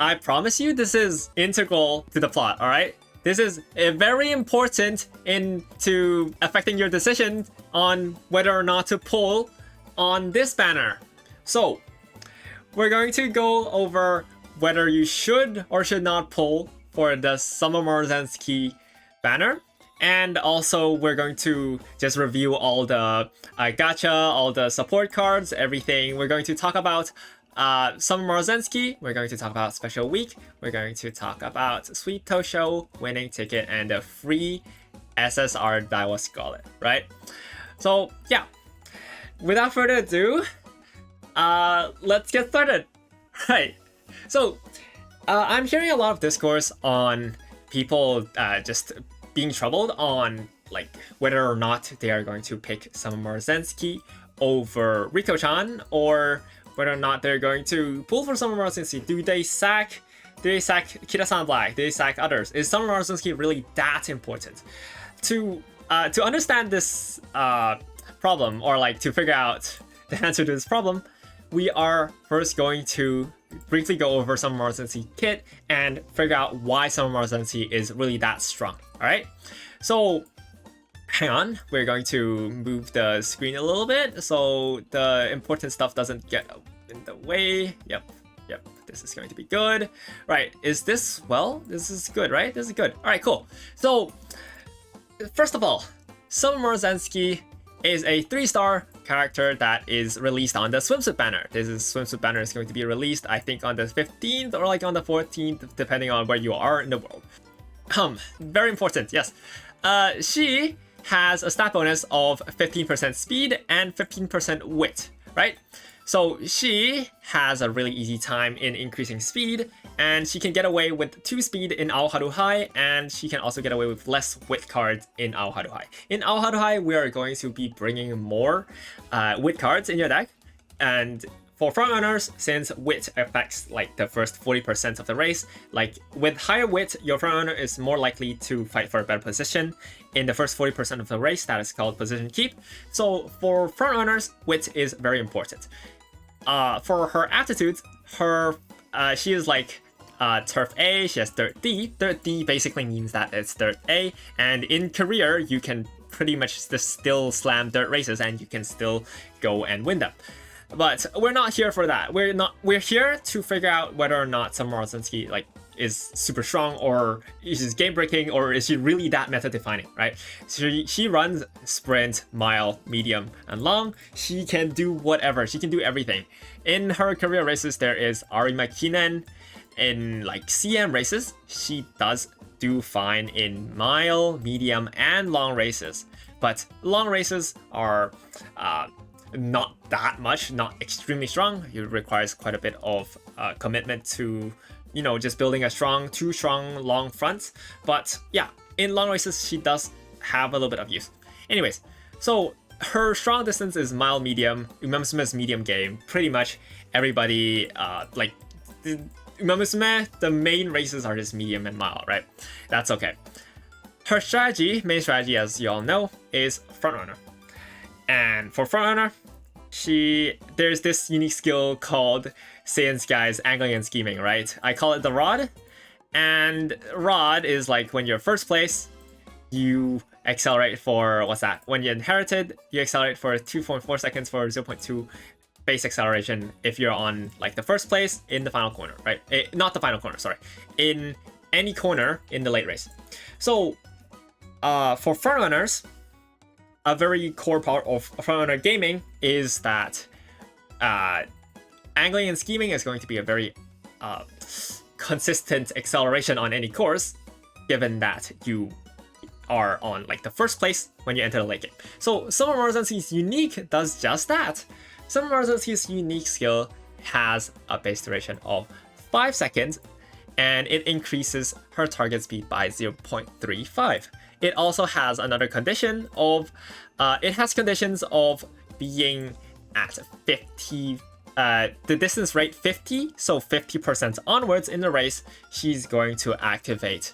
I promise you this is integral to the plot, alright? This is very important into affecting your decision on whether or not to pull on this banner. So, we're going to go over whether you should or should not pull for the Summer Maruzensky banner. And also, we're going to just review all the gacha, all the support cards, everything. We're going to talk about Summer Maruzensky, we're going to talk about Special Week, we're going to talk about Sweet Tosho, winning ticket, and the free SSR Daiwa Scarlet, right? So, yeah. Without further ado, let's get started. Right. So, I'm hearing a lot of discourse on people just being troubled on like whether or not they are going to pick Summer Maruzensky over Riko-chan, or whether or not they're going to pull for Summer Maruzensky. Do they sack Kira-san Black? Do they sack others? Is Summer Maruzensky really that important? To understand this problem, or like to figure out the answer to this problem, we are first going to briefly go over Summer Maruzensky kit and figure out why Summer Maruzensky is really that strong. Alright? So hang on, we're going to move the screen a little bit so the important stuff doesn't get in the way. Yep, this is going to be good. Right, is this, well, this is good, right? This is good. Alright, cool. So, first of all, Summer Maruzensky is a 3-star character that is released on the swimsuit banner. This swimsuit banner is going to be released, I think, on the 15th or like on the 14th, depending on where you are in the world. Very important, yes. She has a stat bonus of 15% speed and 15% wit, right? So she has a really easy time in increasing speed, and she can get away with 2 speed in Aoharu High, and she can also get away with less wit cards in Aoharu High. In Aoharu High, we are going to be bringing more wit cards in your deck, and for frontrunners, since wit affects like the first 40% of the race, like with higher wit, your frontrunner is more likely to fight for a better position in the first 40% of the race. That is called position keep. So for frontrunners, wit is very important. For her aptitudes, she is like Turf A, she has Dirt D. Dirt D basically means that it's Dirt A, and in career, you can pretty much just still slam dirt races and you can still go and win them. But we're not here for that. We're here to figure out whether or not Summer Maruzensky like is super strong, or is she game breaking, or is she really that meta defining, right? She runs sprint, mile, medium, and long. She can do whatever. She can do everything. In her career races, there is Ari Makinen. In like CM races, she does do fine in mile, medium, and long races. But long races are not that much, not extremely strong. It requires quite a bit of commitment to, you know, just building a too strong long front. But yeah, in long races, she does have a little bit of use. Anyways, so her strong distance is mile, medium. Musume's medium game. Pretty much everybody, like, Musume, the main races are just medium and mile, right? That's okay. Her main strategy, as you all know, is frontrunner. And for frontrunner, there's this unique skill called Saiyan Sky's angling and scheming, right? I call it the rod. And rod is like when you're first place, you accelerate for, what's that? When you inherited, you accelerate for 2.4 seconds for 0.2 base acceleration if you're on like the first place in the final corner, right? Not the final corner, sorry. In any corner in the late race. So for frontrunners, a very core part of frontrunner gaming is that angling and scheming is going to be a very consistent acceleration on any course, given that you are on like the first place when you enter the late game. So Summer Maruzensky's unique does just that. Summer Maruzensky's unique skill has a base duration of 5 seconds, and it increases her target speed by 0.35. It also has another condition of, conditions of being at 50, the distance rate 50, so 50% onwards in the race, she's going to activate,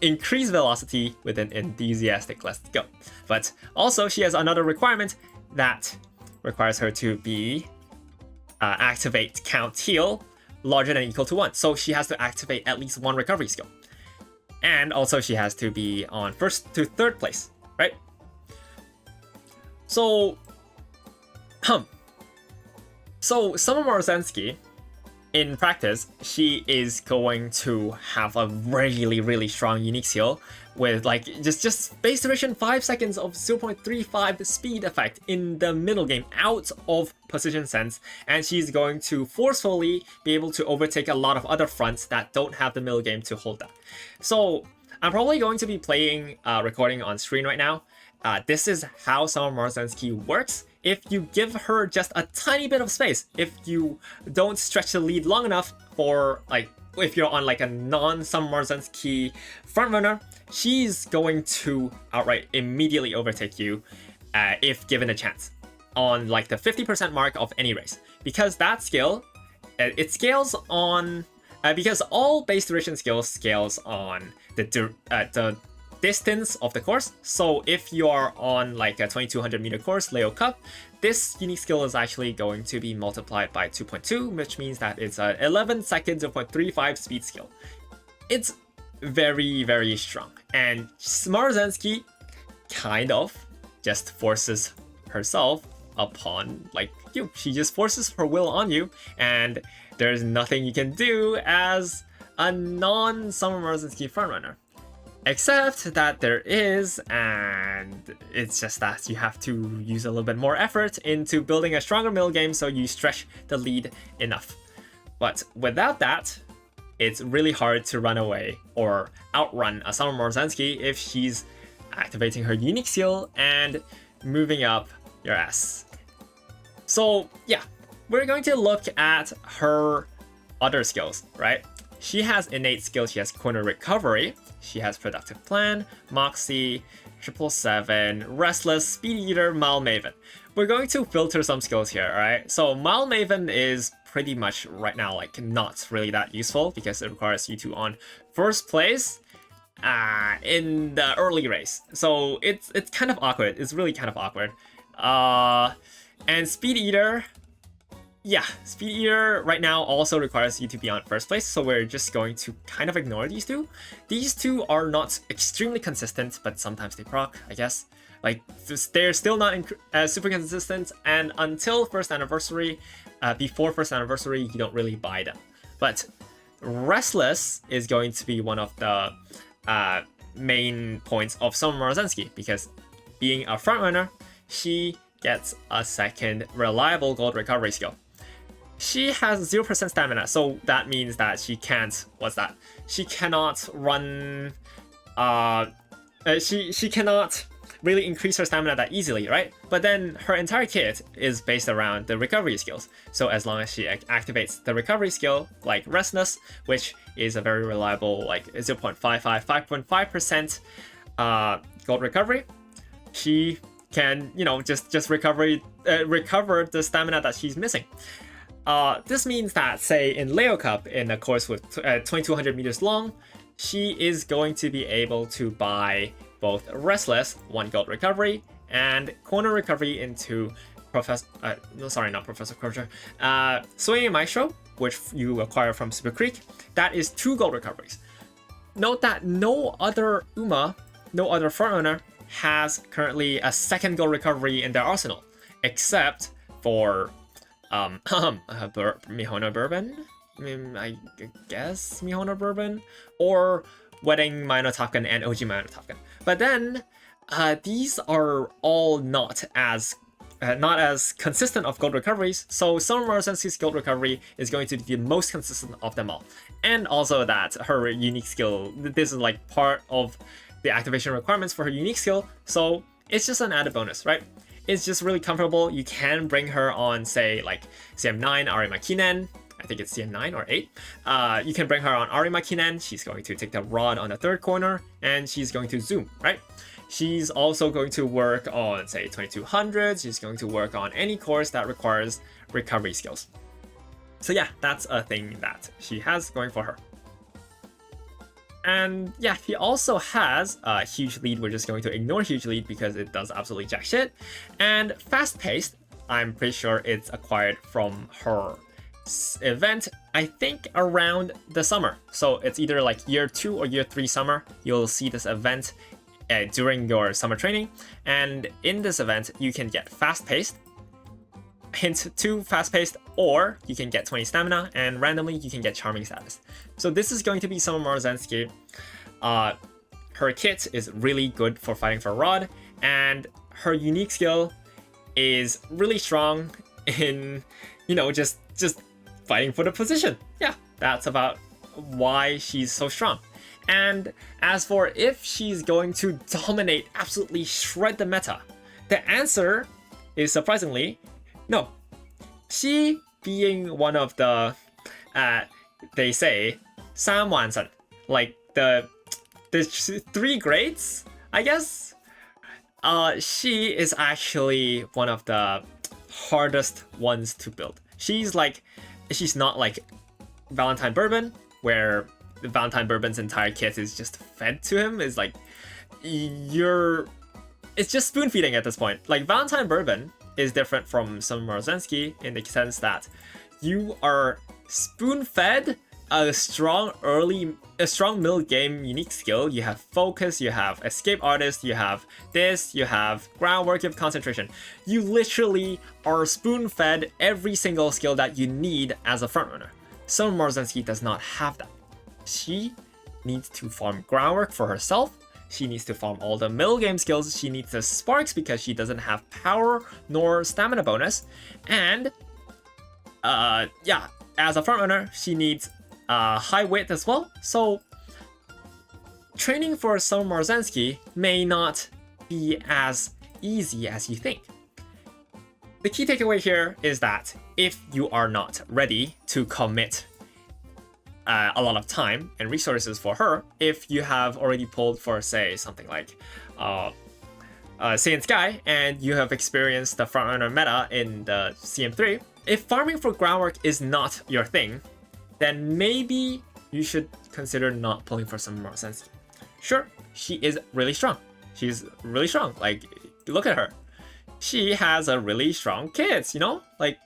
increase velocity with an enthusiastic let's go. But also she has another requirement that requires her to be activate count heal larger than or equal to 1. So she has to activate at least one recovery skill. And also she has to be on 1st to 3rd place, right? So, So Summer Maruzensky, in practice, she is going to have a really strong unique skill with like just base duration 5 seconds of 0.35 speed effect in the middle game out of position sense, and she's going to forcefully be able to overtake a lot of other fronts that don't have the middle game to hold that. So I'm probably going to be playing recording on screen right now. This is how Summer Maruzensky works. If you give her just a tiny bit of space, if you don't stretch the lead long enough for, like, if you're on like a non-Summer Maruzensky frontrunner, she's going to outright immediately overtake you if given a chance on like the 50% mark of any race. Because that skill, it scales on, because all base duration skills scales on the distance of the course. So if you are on like a 2200 meter course, Leo Cup, this unique skill is actually going to be multiplied by 2.2, which means that it's a 11 seconds 0.35 speed skill. It's very strong. And Maruzensky kind of just forces herself upon like you. She just forces her will on you, and there's nothing you can do as a non-Summer Maruzensky frontrunner. Except that there is, and it's just that you have to use a little bit more effort into building a stronger middle game so you stretch the lead enough. But without that, it's really hard to run away or outrun a Summer Maruzensky if she's activating her unique skill and moving up your ass. So yeah, we're going to look at her other skills, right? She has innate skills. She has corner recovery. She has productive plan, Moxie, 777, restless, speed eater, Mile Maven. We're going to filter some skills here, alright? So Mile Maven is pretty much right now like not really that useful because it requires you to on 1st place in the early race. So it's kind of awkward. It's really kind of awkward. And speed eater. Yeah, Speed Eater right now also requires you to be on 1st place, so we're just going to kind of ignore these two. These two are not extremely consistent, but sometimes they proc, I guess. Like, they're still not super consistent, and until 1st anniversary, before 1st anniversary, you don't really buy them. But Restless is going to be one of the main points of Summer Maruzensky, because being a frontrunner, she gets a 2nd reliable gold recovery skill. She has 0% stamina, so that means that she can't, she cannot run, she cannot really increase her stamina that easily, right? But then her entire kit is based around the recovery skills. So as long as she activates the recovery skill, like Restless, which is a very reliable, like 5.5% gold recovery, she can, you know, just recover the stamina that she's missing. This means that, say, in Leo Cup, in a course with 2200 meters long, she is going to be able to buy both Restless, 1 gold recovery, and corner recovery into Swinging Maestro, which you acquire from Super Creek. That is 2 gold recoveries. Note that no other frontrunner has currently a 2nd gold recovery in their arsenal, except for Mihono Bourbon? I guess Mihono Bourbon? Or Wedding Minor Top Gun and OG Minor Top Gun. But then, these are all not as consistent of gold recoveries, so Summer Maruzensky's gold recovery is going to be the most consistent of them all. And also that her unique skill, this is like part of the activation requirements for her unique skill, so it's just an added bonus, right? It's just really comfortable. You can bring her on, say, like CM9, Arimakinen. I think it's CM9 or 8. You can bring her on Arimakinen. She's going to take the rod on the 3rd corner, and she's going to zoom, right? She's also going to work on, say, 2200. She's going to work on any course that requires recovery skills. So yeah, that's a thing that she has going for her. And yeah, he also has a huge lead. We're just going to ignore huge lead because it does absolutely jack shit. And fast paced, I'm pretty sure it's acquired from her event, I think around the summer. So it's either like year 2 or year 3 summer. You'll see this event during your summer training. And in this event, you can get fast-paced, hint 2 fast-paced, or you can get 20 stamina, and randomly you can get charming status. So this is going to be some of Maruzensky. Her kit is really good for fighting for Rod, and her unique skill is really strong in, you know, just fighting for the position. Yeah, that's about why she's so strong. And as for if she's going to dominate, absolutely shred the meta, the answer is surprisingly no. She being one of the, they say, 三完神, like the 3 grades, I guess. She is actually one of the hardest ones to build. She's not like Valentine Bourbon, where Valentine Bourbon's entire kit is just fed to him. It's like it's just spoon feeding at this point. Like Valentine Bourbon is different from some Maruzensky in the sense that you are spoon fed a strong middle game unique skill. You have focus, you have escape artist, you have this, you have groundwork, you have concentration. You literally are spoon fed every single skill that you need as a frontrunner. Some Maruzensky does not have that. She needs to farm groundwork for herself. She needs to farm all the middle game skills. She needs the sparks because she doesn't have power nor stamina bonus. And yeah, as a frontrunner, she needs high weight as well. So training for some Maruzensky may not be as easy as you think. The key takeaway here is that if you are not ready to commit a lot of time and resources for her, if you have already pulled for, say, something like Saiyan Sky, and you have experienced the frontrunner meta in the CM3, if farming for groundwork is not your thing, then maybe you should consider not pulling for some Maruzensky. Sure, she is really strong. She's really strong. Like, look at her. She has a really strong kit, you know? Like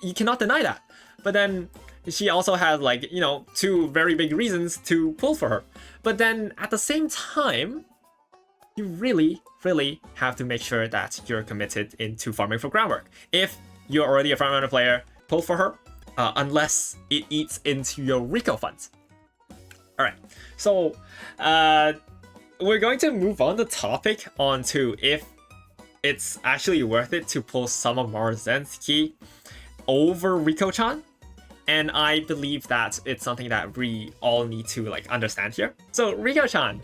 you cannot deny that. But then she also has, like, you know, 2 very big reasons to pull for her. But then at the same time, you really, really have to make sure that you're committed into farming for groundwork. If you're already a frontrunner player, pull for her, unless it eats into your Riko funds. Alright, so we're going to move on the topic onto if it's actually worth it to pull some of Maruzensky over Riko-chan. And I believe that it's something that we all need to like understand here. So Riko-chan,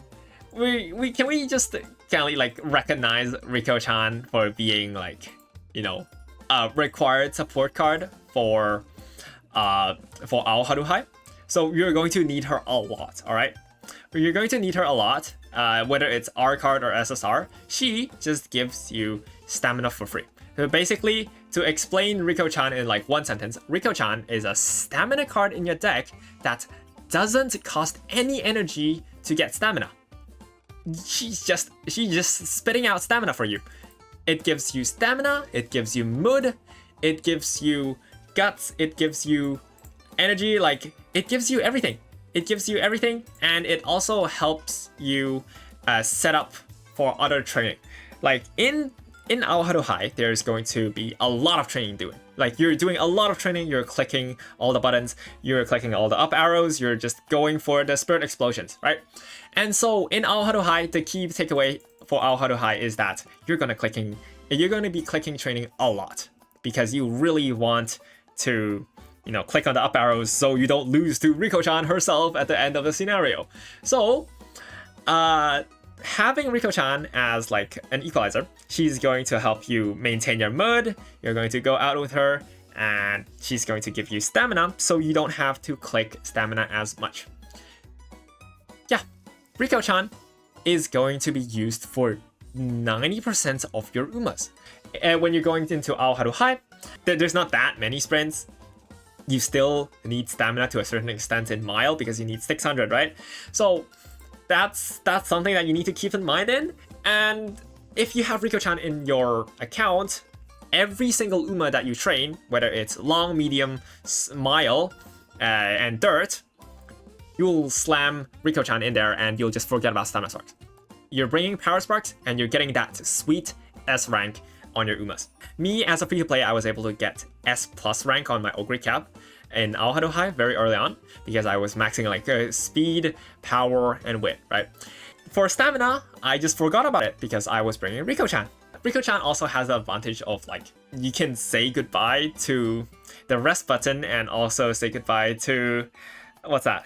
can we just like recognize Riko-chan for being, like, you know, a required support card for Aoharu. So you're going to need her a lot, all right? You're going to need her a lot, whether it's R card or SSR. She just gives you stamina for free. So basically, to explain Riko-chan in like one sentence, Riko-chan is a stamina card in your deck that doesn't cost any energy to get stamina. She's just spitting out stamina for you. It gives you stamina, it gives you mood, it gives you guts, it gives you energy, like it gives you everything. It gives you everything, and it also helps you set up for other training. Like in Aoharu High, there's going to be a lot of training doing. Like you're doing a lot of training, you're clicking all the buttons, you're clicking all the up arrows, you're just going for the spirit explosions, right? And so in Aoharu High, the key takeaway for Aoharu High is that you're going to be clicking training a lot because you really want to, you know, click on the up arrows so you don't lose to Riko-chan herself at the end of the scenario. So, having Riko-chan as like an equalizer, she's going to help you maintain your mood. You're going to go out with her, and she's going to give you stamina, so you don't have to click stamina as much. Yeah, Riko-chan is going to be used for 90% of your Umas. And when you're going into Aoharu High, there's not that many sprints. You still need stamina to a certain extent in Mile because you need 600, right? So that's something that you need to keep in mind in. And if you have Riko-chan in your account every single Uma that you train, whether it's long, medium, mile, and dirt, you'll slam Riko-chan in there and you'll just forget about Stamina Sparks. You're bringing Power Sparks and you're getting that sweet S rank on your Umas. Me, as a free-to-play, I was able to get S+ rank on my Ogre Cap in Aoharu High very early on because I was maxing like speed, power, and wit, right? For stamina, I just forgot about it because I was bringing Riko-chan. Riko-chan also has the advantage of like, you can say goodbye to the rest button and also say goodbye to, what's that?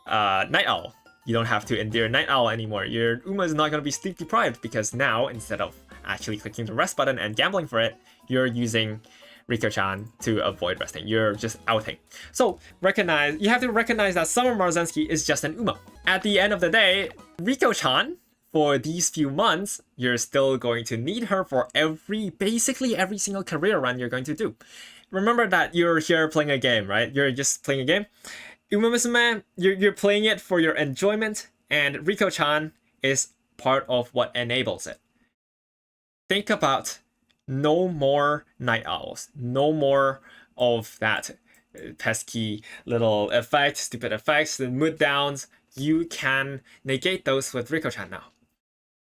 Night Owl. You don't have to endure Night Owl anymore. Your Uma is not going to be sleep deprived because now, instead of actually clicking the rest button and gambling for it, you're using Riko-chan to avoid resting. You're just outing. So you have to recognize that Summer Maruzensky is just an Uma. At the end of the day, Riko-chan, for these few months, you're still going to need her for basically every single career run you're going to do. Remember that you're here playing a game, right? You're just playing a game. Uma Musume, you're playing it for your enjoyment, and Riko-chan is part of what enables it. Think about no more Night Owls, no more of that pesky little effect, stupid effects, the mood downs. You can negate those with Riko-chan now.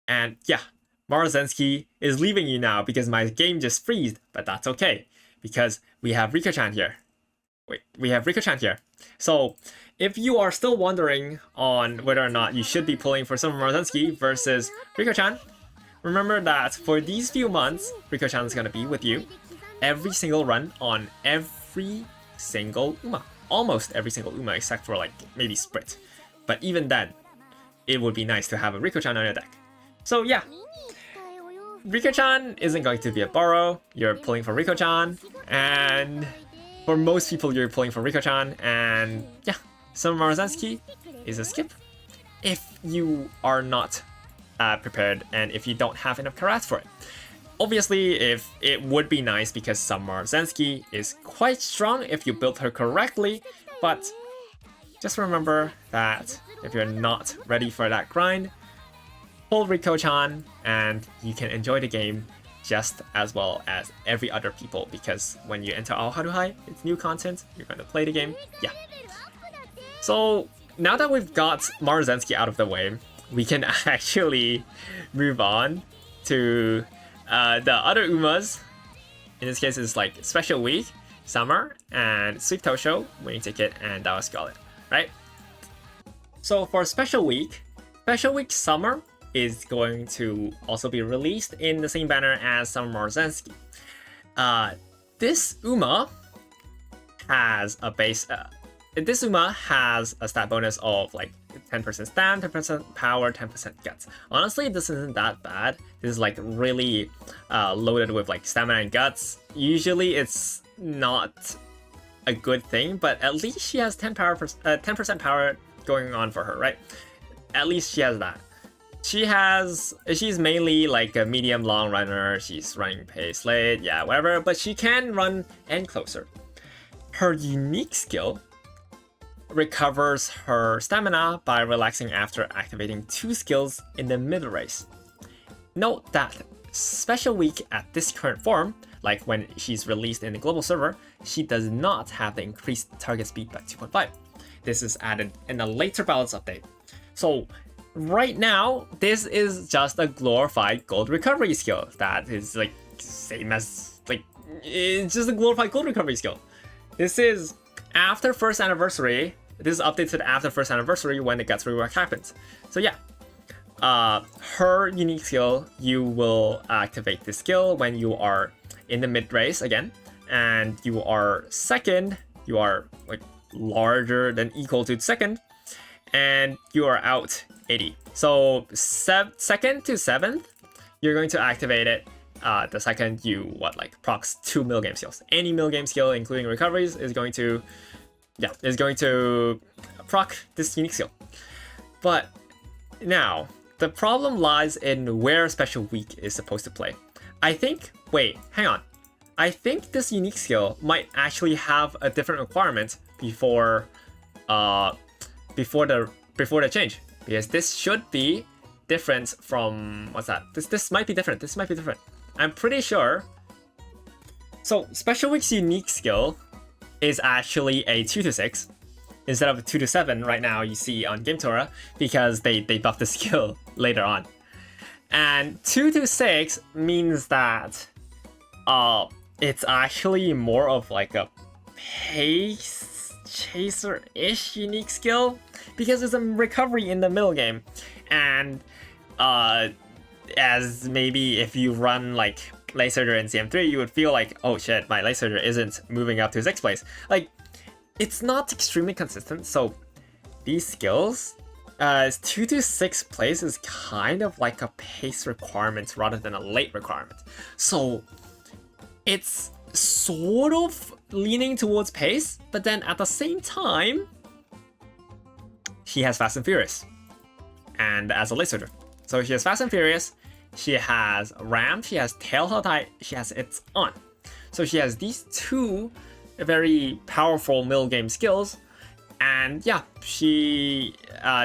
And yeah, Maruzensky is leaving you now because my game just freezed, but that's okay because we have Riko-chan here. We have Riko-chan here. So if you are still wondering on whether or not you should be pulling for Summer Maruzensky versus Riko-chan, remember that for these few months, Riko-chan is going to be with you every single run on every single Uma. Almost every single Uma except for like maybe Sprit. But even then, it would be nice to have a Riko-chan on your deck. So yeah, Riko-chan isn't going to be a borrow. You're pulling for Riko-chan, and for most people, you're pulling for Riko-chan, and yeah, Summer Maruzensky is a skip if you are not prepared and if you don't have enough carats for it. Obviously, if it would be nice because Summer Maruzensky is quite strong if you build her correctly, but just remember that if you're not ready for that grind, pull Riko-chan and you can enjoy the game just as well as every other people, because when you enter Aoharu High, it's new content, you're going to play the game, yeah. So now that we've got Maruzensky out of the way, we can actually move on to the other Umas. In this case, it's like Special Week, Summer, and Sweep Tosho, Winning Ticket, and Dawa Scarlet, right? So for Special Week Summer is going to also be released in the same banner as Summer Maruzensky. This Uma has a base. This Uma has a stat bonus of like 10% stam, 10% power, 10% guts. Honestly, this isn't that bad. This is like really loaded with like stamina and guts. Usually, it's not a good thing, but at least she has 10% power going on for her, right? At least she has that. She's mainly like a medium long runner. She's running pace late, yeah, whatever, but she can run and closer. Her unique skill recovers her stamina by relaxing after activating 2 skills in the mid race. Note that Special Week at this current form, like when she's released in the global server, she does not have the increased target speed by 2.5. This is added in a later balance update. So right now, this is just a glorified gold recovery skill that is like same as like it's just a glorified gold recovery skill. This is after first anniversary. This is updated after first anniversary when the guts rework happens. So yeah, her unique skill, you will activate this skill when you are in the mid race again, and you are second. You are like larger than equal to second, and you are out 80. So second to 7th, you're going to activate it. The second you procs 2 mill game skills. Any mill game skill, including recoveries, is going to proc this unique skill. But now the problem lies in where Special Week is supposed to play. I think this unique skill might actually have a different requirement before the change, because this should be different from what's that? This might be different. I'm pretty sure So Special Week's unique skill is actually a 2-6 instead of a 2-7 right now you see on Game Tora, because they buffed the skill later on. And 2-6 means that it's actually more of like a pace chaser-ish unique skill, because there's a recovery in the middle game. And as maybe if you run like Light Surger in CM3, you would feel like, oh shit, my Light Surger isn't moving up to 6th place. Like, it's not extremely consistent, so these skills, 2-6 place is kind of like a pace requirement rather than a late requirement. So it's sort of leaning towards pace, but then at the same time, she has Fast and Furious, and as a Light Surger. So she has Fast and Furious, she has Ram, she has Tail Held High, she has It's On. So she has these two very powerful middle game skills. And yeah, she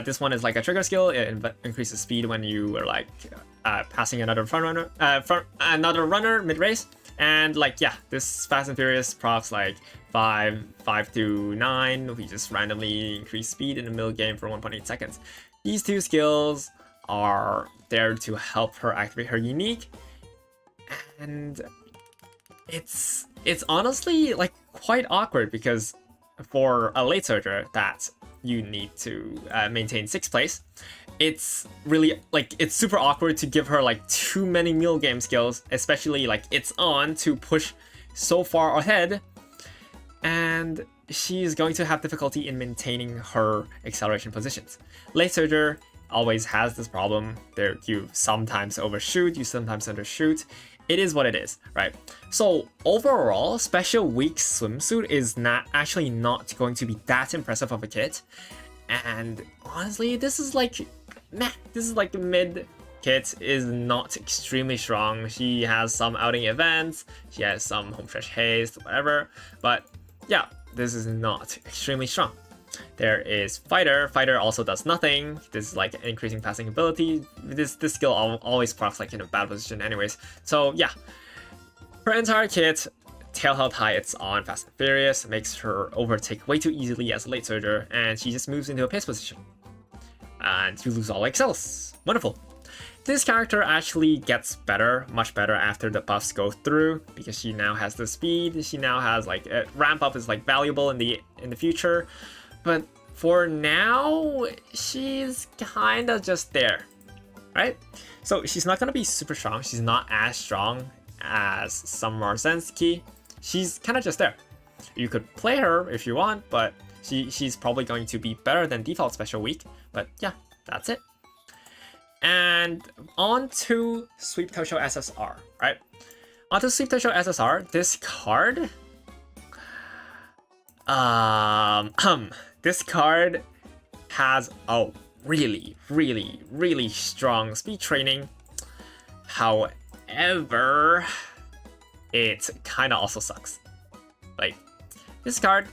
this one is like a trigger skill. It increases speed when you are like passing another another runner mid race. And like, yeah, this Fast and Furious procs like 5 to 9. We just randomly increase speed in the middle game for 1.8 seconds. These two skills are there to help her activate her unique, and it's honestly like quite awkward, because for a Light Surger that you need to maintain 6th place, it's really like, it's super awkward to give her like too many middle game skills, especially like It's On to push so far ahead, and she's going to have difficulty in maintaining her acceleration positions. Light Surger always has this problem. There, you sometimes overshoot, you sometimes undershoot. It is what it is, right? So overall, Special Week Swimsuit is not going to be that impressive of a kit. And honestly, this is like, meh. This is like the mid kit, is not extremely strong. She has some outing events, she has some home stretch haste, whatever. But yeah, this is not extremely strong. There is Fighter. Fighter also does nothing. This is like increasing passing ability. This skill always procs like in a bad position anyways. So yeah, her entire kit, Tail Held High, It's On, Fast and Furious, makes her overtake way too easily as a Light Surger, and she just moves into a pace position. And you lose all excels. Wonderful. This character actually gets better, much better after the buffs go through, because she now has the speed. She now has like ramp up is like valuable in the future. But for now, she's kind of just there, right? So she's not going to be super strong. She's not as strong as some Maruzensky. She's kind of just there. You could play her if you want, but she's probably going to be better than default Special Week. But yeah, that's it. And on to Sweep Tosho SSR, right? On to Sweep Tosho SSR, this card... this card has a really, really, really strong speed training. However, it kind of also sucks. Like, this card,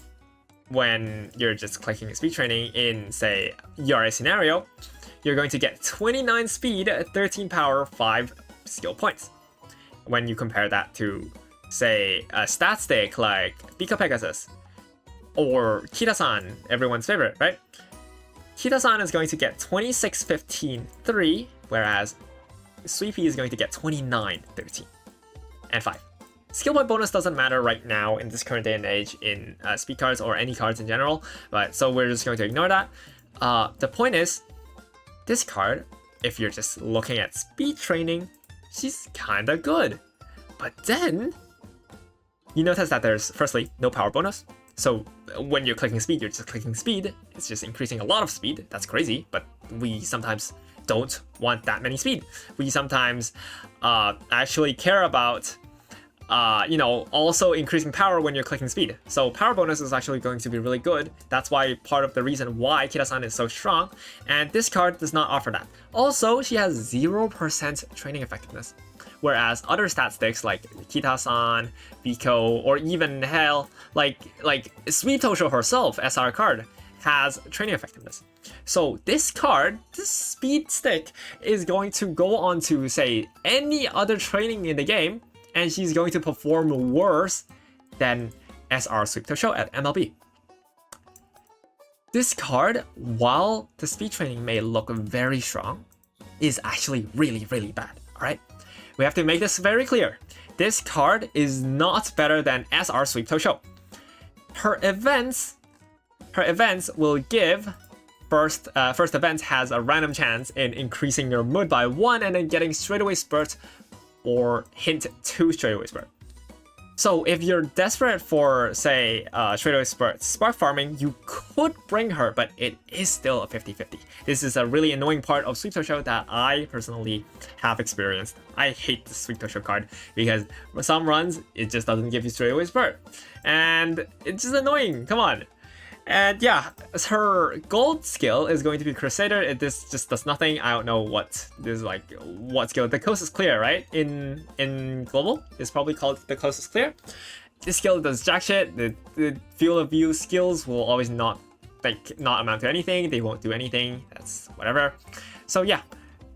when you're just clicking speed training in, say, ERA scenario, you're going to get 29 speed, 13 power, 5 skill points. When you compare that to, say, a stat stick like Bika Pegasus, or Kita-san, everyone's favorite, right? Kita-san is going to get 26, 15, 3, whereas Sweepy is going to get 29, 13, and 5. Skill point bonus doesn't matter right now in this current day and age in speed cards or any cards in general, but so we're just going to ignore that. The point is, this card, if you're just looking at speed training, she's kinda good. But then, you notice that there's, firstly, no power bonus. So when you're clicking speed, you're just clicking speed. It's just increasing a lot of speed. That's crazy, but we sometimes don't want that many speed. We sometimes actually care about, also increasing power when you're clicking speed. So power bonus is actually going to be really good. That's why part of the reason why Kita-san is so strong. And this card does not offer that. Also, she has 0% training effectiveness. Whereas other stat sticks like Kita-san, Riko, or even hell, like Sweep Tosho herself, SR card, has training effectiveness. So this card, this speed stick, is going to go on to, say, any other training in the game, and she's going to perform worse than SR Sweep Tosho at MLB. This card, while the speed training may look very strong, is actually really, really bad, alright? We have to make this very clear. This card is not better than SR Sweep Tosho. Her events will give first event has a random chance in increasing your mood by 1 and then getting straightaway spurt or hint 2 straightaway spurt. So if you're desperate for, say, straightaway spurt spark farming, you could bring her, but it is still a 50-50. This is a really annoying part of Sweep Tosho that I personally have experienced. I hate the Sweep Tosho card because some runs, it just doesn't give you straightaway spurt. And it's just annoying, come on. And yeah, her gold skill is going to be Crusader. This just does nothing. I don't know what this is like. What skill? The coast is clear, right? In global, it's probably called the coast is clear. This skill does jack shit. The field of view skills will always not amount to anything. They won't do anything. That's whatever. So yeah,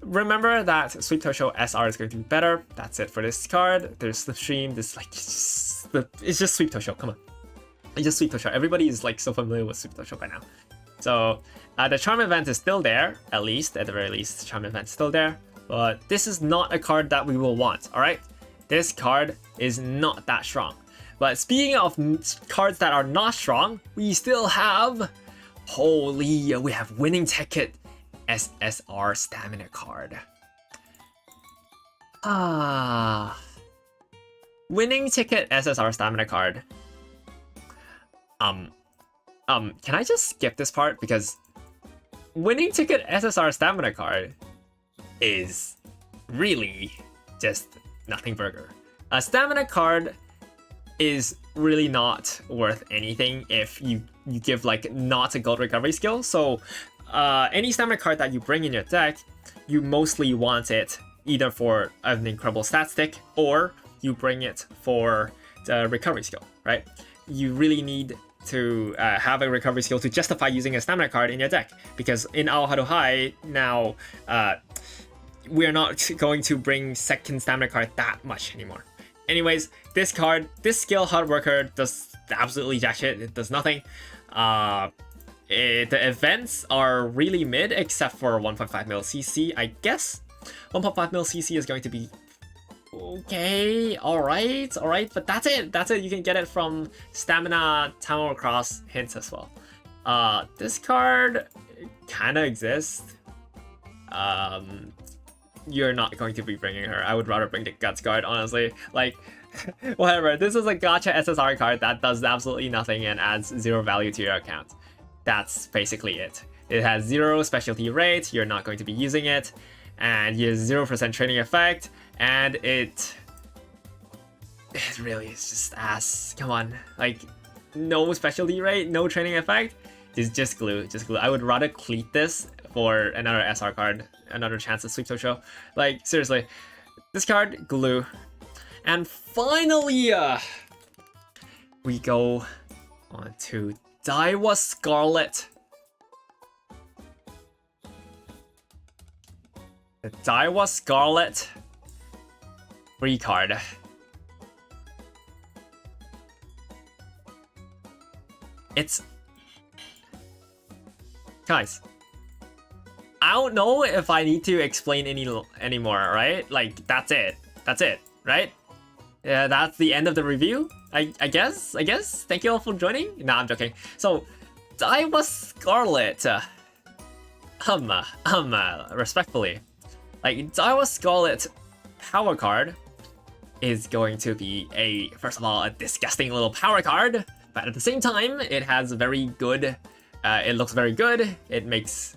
remember that Sweep Tosho SR is going to be better. That's it for this card. There's Slipstream. This it's just Sweep Tosho. Come on. It's just Sweep Tosho. Everybody is like so familiar with Sweep Tosho by now. So the Charm event is still there, at the very least, Charm event is still there. But this is not a card that we will want, alright? This card is not that strong. But speaking of cards that are not strong, we still have, we have Winning Ticket SSR Stamina card. Winning Ticket SSR Stamina card. Can I just skip this part? Because Winning Ticket SSR Stamina card is really just nothing burger. A Stamina card is really not worth anything if you give like not a gold recovery skill. So any Stamina card that you bring in your deck, you mostly want it either for an incredible stat stick or you bring it for the recovery skill, right? You really need to have a recovery skill to justify using a Stamina card in your deck, because in Aoharu High now we're not going to bring second Stamina card that much anymore. Anyways, this card, this skill Hard Worker does absolutely jack shit. It does nothing. The events are really mid except for 1.5 mil CC, I guess. 1.5 mil CC is going to be okay, alright, but that's it. You can get it from Stamina, Tower Cross hints as well. This card kind of exists. You're not going to be bringing her. I would rather bring the Guts card, honestly. Like, whatever. This is a gacha SSR card that does absolutely nothing and adds 0 value to your account. That's basically it. It has 0 specialty rate. You're not going to be using it. And he has 0% training effect. And it really is just ass. Come on. Like, no specialty rate, no training effect. It's just glue. I would rather cleat this for another SR card, another chance to Sweep Tosho. Like, seriously. This card, glue. And finally, we go on to Daiwa Scarlet. The Daiwa Scarlet free card. It's... Guys, I don't know if I need to explain anymore, right? Like, that's it, right? Yeah, that's the end of the review, I guess? Thank you all for joining? Nah, I'm joking. So, Daiwa Scarlet, respectfully, like, Daiwa Scarlet power card is going to be first of all, a disgusting little power card, but at the same time, it has very good, it looks very good, it makes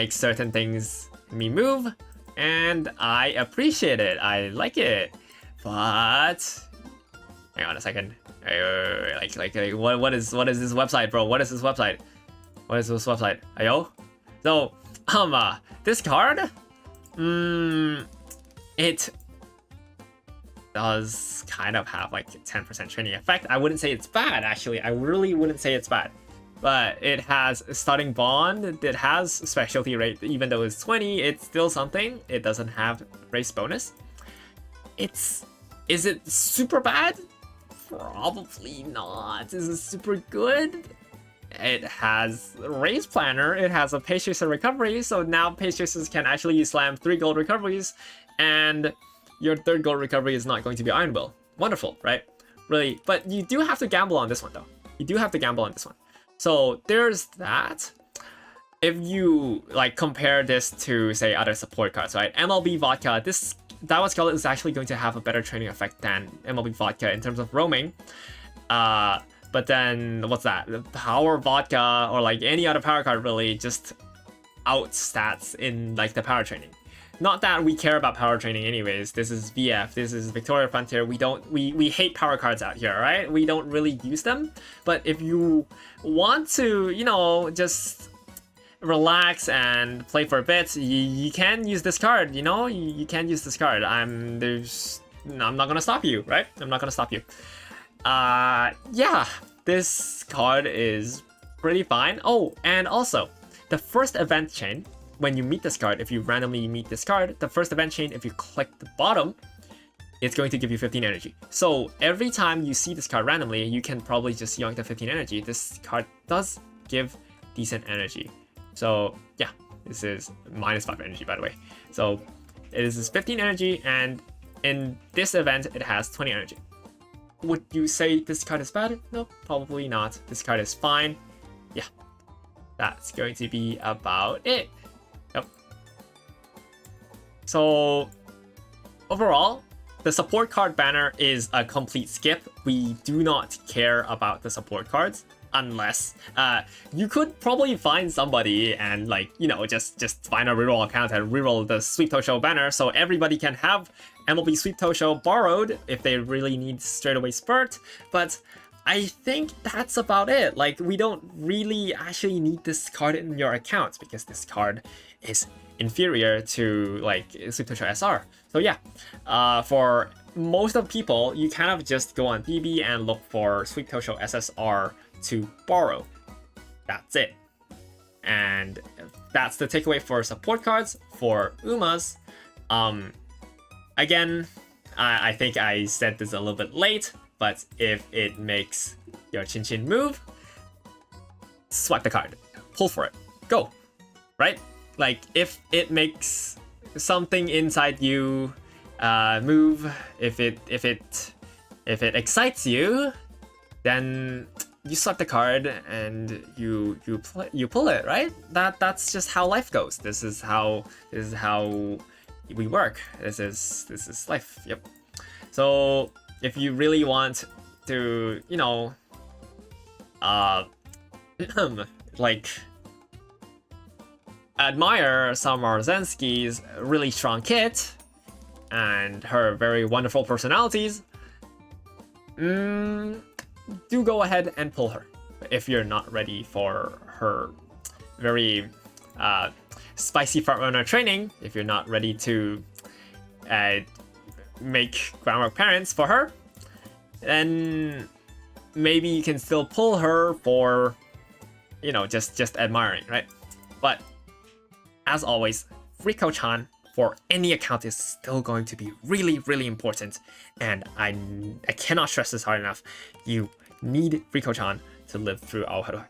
certain things me move, and I appreciate it, I like it, but, hang on a second, like what is this website, bro, what is this website, ayo? So, this card, it does kind of have like 10% training effect. I wouldn't say it's bad, actually. I really wouldn't say it's bad. But it has starting bond, it has specialty rate, even though it's 20, it's still something. It doesn't have race bonus. It's Is it super bad? Probably not. Is it super good? It has Race Planner, it has a Pace Chaser recovery, so now Pace Chasers can actually slam 3 gold recoveries, and your 3rd gold recovery is not going to be Iron Will. Wonderful, right? Really, but you do have to gamble on this one though. You do have to gamble on this one. So there's that. If you like compare this to say other support cards, right? MLB Vodka, this Diamond Scarlet is actually going to have a better training effect than MLB Vodka in terms of roaming. But then, what's that? The Power Vodka or like any other power card really just outstats in like the power training. Not that we care about power training anyways. This is VF, this is Victoria Frontier. We hate power cards out here, right? We don't really use them. But if you want to, you know, just relax and play for a bit, you can use this card, you know? You can use this card. I'm not gonna stop you, right? I'm not gonna stop you. Yeah, this card is pretty fine. Oh, and also, the first event chain, when you meet this card, if you randomly meet this card, the first event chain, if you click the bottom, it's going to give you 15 energy. So every time you see this card randomly, you can probably just yoink the 15 energy. This card does give decent energy. So yeah, this is -5 energy, by the way. So this is 15 energy, and in this event, it has 20 energy. Would you say this card is bad? No, probably not. This card is fine. Yeah, that's going to be about it. Yep. So overall, the support card banner is a complete skip. We do not care about the support cards unless you could probably find somebody and like, you know, just find a reroll account and reroll the Sweep Tosho banner so everybody can have MLB Sweep Tosho borrowed if they really need straightaway spurt. But I think that's about it. Like, we don't really actually need this card in your account because this card is inferior to like Sweep Tosho SR. So yeah, for most of people, you kind of just go on PB and look for Sweep Tosho SSR to borrow. That's it. And that's the takeaway for support cards. For Umas, again, I think I said this a little bit late, but if it makes your Chin Chin move, swipe the card, pull for it, go, right? Like, if it makes something inside you move, if it excites you, then you swipe the card and you pull it, right? That's just how life goes. This is how we work. This is life. Yep. So if you really want to, you know, like admire some Maruzensky's really strong kit and her very wonderful personalities, do go ahead and pull her if you're not ready for her very spicy frontrunner training. If you're not ready to make groundwork parents for her, then maybe you can still pull her for, you know, just admiring, right? But as always, Riko-chan for any account is still going to be really, really important, and I cannot stress this hard enough. You need Riko-chan to live through Aoharu High.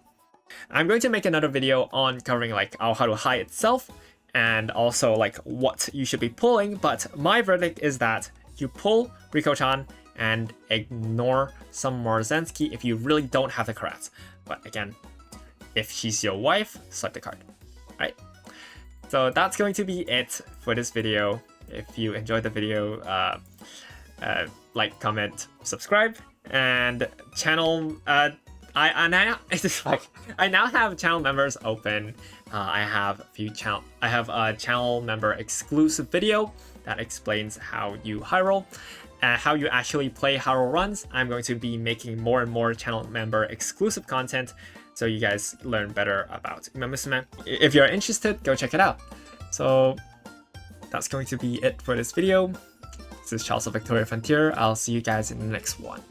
I'm going to make another video on covering like Aoharu High itself and also like what you should be pulling, but my verdict is that you pull Riko-chan and ignore some Maruzensky if you really don't have the carats. But again, if she's your wife, select the card, right? So that's going to be it for this video. If you enjoyed the video, like, comment, subscribe, and channel. I now have channel members open. I have a channel member exclusive video that explains how you high roll, how you actually play high roll runs. I'm going to be making more and more channel member exclusive content, so you guys learn better about Musume. If you're interested, go check it out. So that's going to be it for this video. This is Charles of Victoria Frontier. I'll see you guys in the next one.